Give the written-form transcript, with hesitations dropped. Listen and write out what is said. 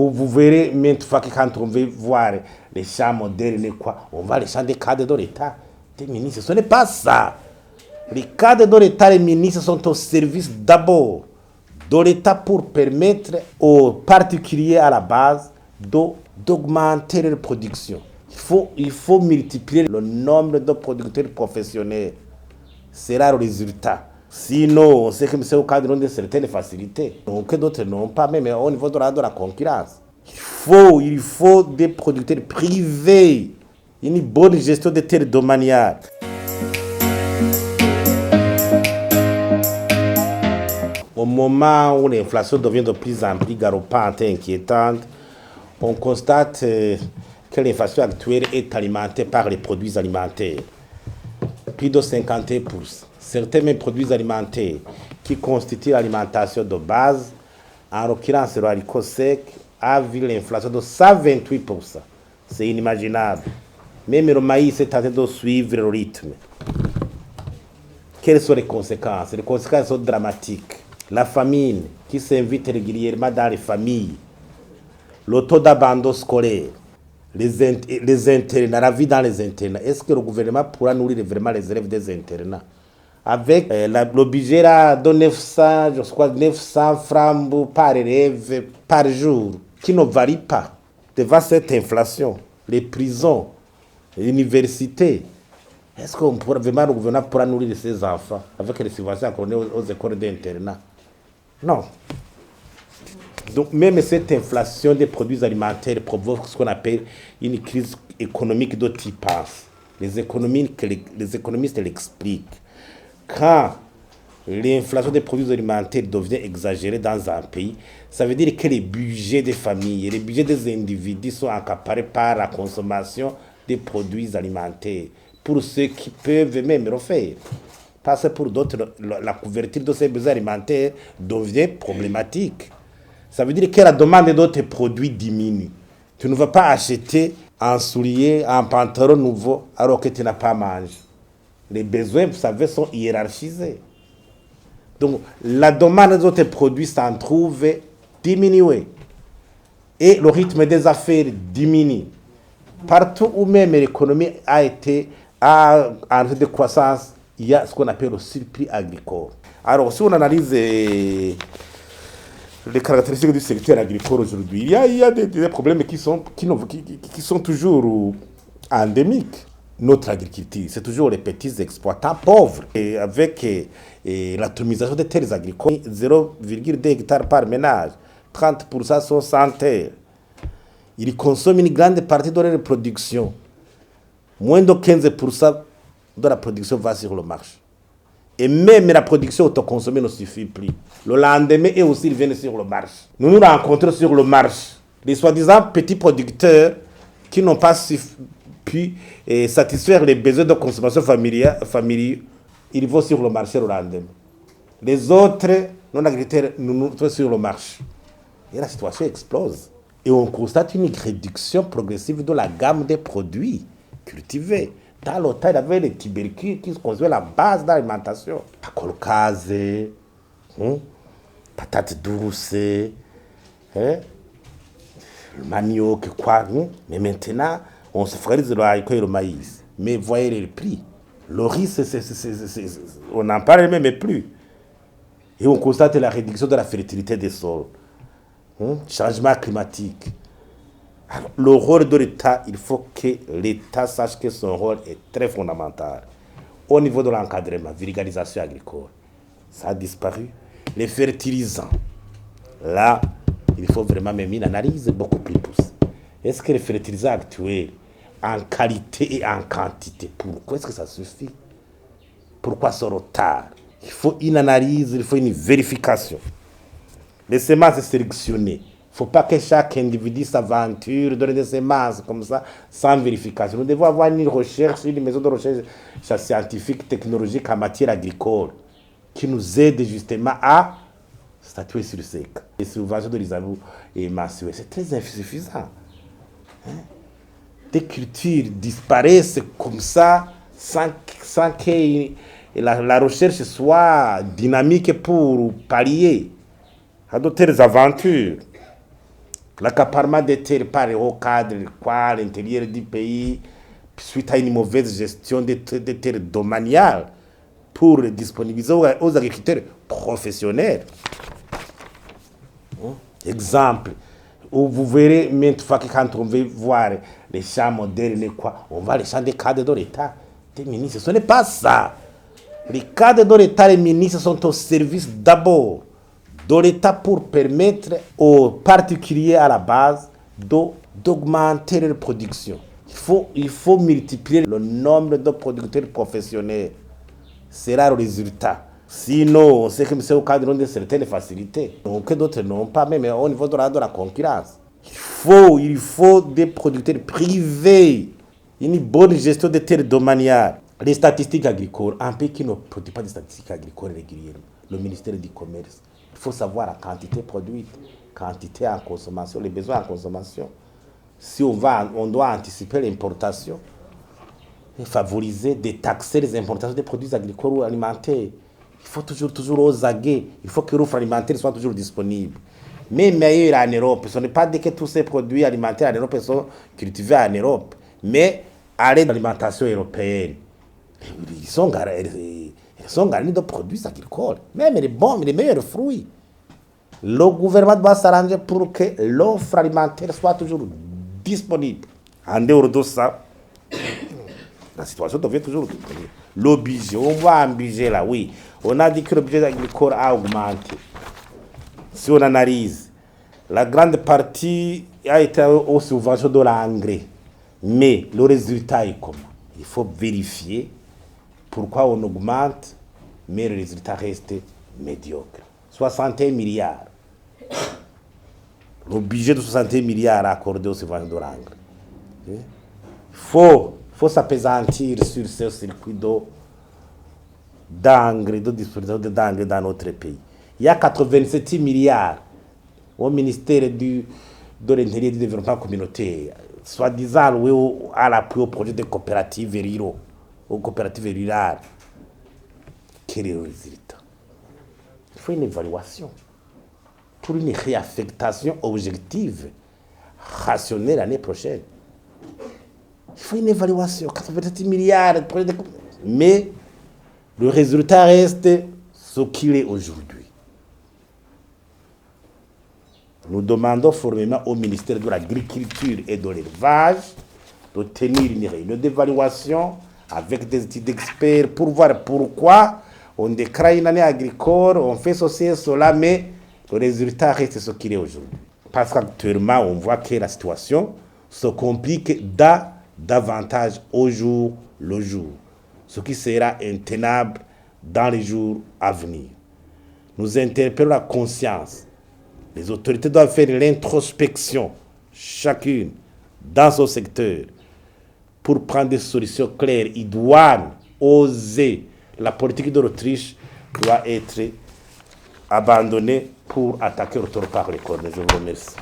Vous verrez, maintes fois que quand on veut voir les champs modernes et quoi, on va les champs des cadres de l'État, des ministres. Ce n'est pas ça. Les cadres de l'État, les ministres sont au service d'abord de l'État pour permettre aux particuliers à la base d'augmenter leur production. Il faut multiplier le nombre de producteurs professionnels. C'est là le résultat. Sinon, on sait que c'est au cadre de certaines facilités. Donc, d'autres n'ont pas, même au niveau de la concurrence. Il faut des producteurs privés, une bonne gestion des terres domaniales. Au moment où l'inflation devient de plus en plus galopante et inquiétante, on constate que l'inflation actuelle est alimentée par les produits alimentaires. Plus de 51%. Certains mêmes produits alimentaires qui constituent l'alimentation de base, en l'occurrence le haricot sec, a vu l'inflation de 128%. C'est inimaginable. Même le maïs est en train de suivre le rythme. Quelles sont les conséquences? Les conséquences sont dramatiques. La famine qui s'invite régulièrement dans les familles, le taux d'abandon scolaire, les internats, la vie dans les internats. Est-ce que le gouvernement pourra nourrir vraiment les élèves des internats? Avec le budget de 900 francs par élève par jour, qui ne varie pas devant cette inflation, les prisons, les universités. Est-ce que vraiment le gouvernement pourra nourrir ses enfants avec les subventions accordées aux écoles d'internat? Non. Donc même cette inflation des produits alimentaires provoque ce qu'on appelle une crise économique de type passe. Les économistes l'expliquent. Quand l'inflation des produits alimentaires devient exagérée dans un pays, ça veut dire que les budgets des familles et les budgets des individus sont accaparés par la consommation des produits alimentaires, pour ceux qui peuvent même le faire. Parce que pour d'autres, la couverture de ces besoins alimentaires devient problématique. Ça veut dire que la demande d'autres produits diminue. Tu ne vas pas acheter un soulier, un pantalon nouveau alors que tu n'as pas mangé. Les besoins, vous savez, sont hiérarchisés. Donc, la demande d'autres produits s'en trouve diminuée. Et le rythme des affaires diminue. Partout où même l'économie a été en train de croissance, il y a ce qu'on appelle le surplus agricole. Alors, si on analyse les caractéristiques du secteur agricole aujourd'hui, il y a des problèmes qui sont toujours endémiques. Notre agriculture, c'est toujours les petits exploitants pauvres. Et avec l'atomisation des terres agricoles, 0,2 hectares par ménage, 30% sont sans terre. Ils consomment une grande partie de leur production. Moins de 15% de la production va sur le marché. Et même la production autoconsommée ne suffit plus. Le lendemain, et aussi, ils viennent sur le marché. Nous nous rencontrons sur le marché. Les soi-disant petits producteurs qui n'ont pas pu satisfaire les besoins de consommation familiaux, ils vont sur le marché le lendemain. Les autres non-agriculteurs, nous sommes sur le marché. Et la situation explose. Et on constate une réduction progressive de la gamme des produits cultivés. Dans le temps, il y avait les tubercules qui constituaient la base de l'alimentation. Colcase, patates douces, le manioc, quoi. Mais maintenant, on se focalise sur le haricot et le maïs. Mais voyez les prix. Le riz, on n'en parle même plus. Et on constate la réduction de la fertilité des sols. Changement climatique. Alors, le rôle de l'État, il faut que l'État sache que son rôle est très fondamental. Au niveau de l'encadrement, vulgarisation agricole, ça a disparu. Les fertilisants, là, il faut vraiment même une analyse beaucoup plus poussée. Est-ce que les fertilisants actuels, en qualité et en quantité, pourquoi est-ce que ça suffit? Pourquoi ce retard? Il faut une analyse, il faut une vérification. Les semences sélectionnées. Il ne faut pas que chaque individu s'aventure, donner des semences comme ça, sans vérification. Nous devons avoir une recherche, une maison de recherche scientifique, technologique en matière agricole, qui nous aide justement à statuer sur ce cas. Les subventions de l'ISALU et mensuelles, c'est très insuffisant. Des cultures disparaissent comme ça, sans que la recherche soit dynamique pour pallier à de telles aventures. L'accaparement des terres par les hauts cadres, quoi, à l'intérieur du pays, suite à une mauvaise gestion des terres domaniales, pour les disponibiliser aux agriculteurs professionnels. Exemple, où vous verrez maintes fois que quand on veut voir les champs modernes, quoi, on voit les champs des cadres de l'État, des ministres. Ce n'est pas ça. Les cadres de l'État, les ministres sont au service d'abord de l'État pour permettre aux particuliers à la base d'augmenter leur production. Il faut multiplier le nombre de producteurs professionnels. C'est là le résultat. Sinon, on sait que c'est au cadre de certaines facilités. Donc, d'autres n'ont pas, même au niveau de la concurrence. Il faut des producteurs privés, une bonne gestion des terres domaniales. Les statistiques agricoles, un pays qui ne produit pas de statistiques agricoles régulièrement, le ministère du Commerce, il faut savoir la quantité produite, quantité en consommation, les besoins en consommation. Si on doit anticiper l'importation, et favoriser, détaxer les importations des produits agricoles ou alimentaires. Il faut toujours aux aguets. Il faut que l'offre alimentaire soit toujours disponible. Mais meilleur en Europe. Ce n'est pas dit que tous ces produits alimentaires en Europe sont cultivés en Europe. Mais à l'aide de l'alimentation européenne, ils sont garnis de produits agricoles. Même les meilleurs fruits. Le gouvernement doit s'arranger pour que l'offre alimentaire soit toujours disponible. En dehors de ça, la situation devient toujours le budget. On voit un budget là, oui. On a dit que le budget agricole a augmenté. Si on analyse, la grande partie a été aux subventions de l'engrais. Mais le résultat est comment? Il faut vérifier pourquoi on augmente, mais le résultat reste médiocre. 61 milliards. Le budget de 61 milliards accordé aux subventions de l'engrais. Il faut s'appesantir sur ce circuit d'engrais, de distribution d'engrais dans notre pays. Il y a 87 milliards au ministère de l'Intérieur et du Développement communautaire, soi-disant alloués à l'appui au projet de coopératives ruraux, aux coopératives rurales. Quel est le résultat? Il faut une évaluation pour une réaffectation objective, rationnelle l'année prochaine. Il faut une évaluation, 87 milliards, mais le résultat reste ce qu'il est aujourd'hui. Nous demandons formellement au ministère de l'Agriculture et de l'Élevage de tenir une réunion d'évaluation avec des études d'experts pour voir pourquoi on déclare une année agricole, on fait ceci et cela, mais le résultat reste ce qu'il est aujourd'hui. Parce qu'actuellement, on voit que la situation se complique davantage au jour le jour, ce qui sera intenable dans les jours à venir. Nous interpellons la conscience. Les autorités doivent faire l'introspection, chacune dans son secteur, pour prendre des solutions claires. Ils doivent oser. La politique de l'Autriche doit être abandonnée pour attaquer le taureau par les cornes. Je vous remercie.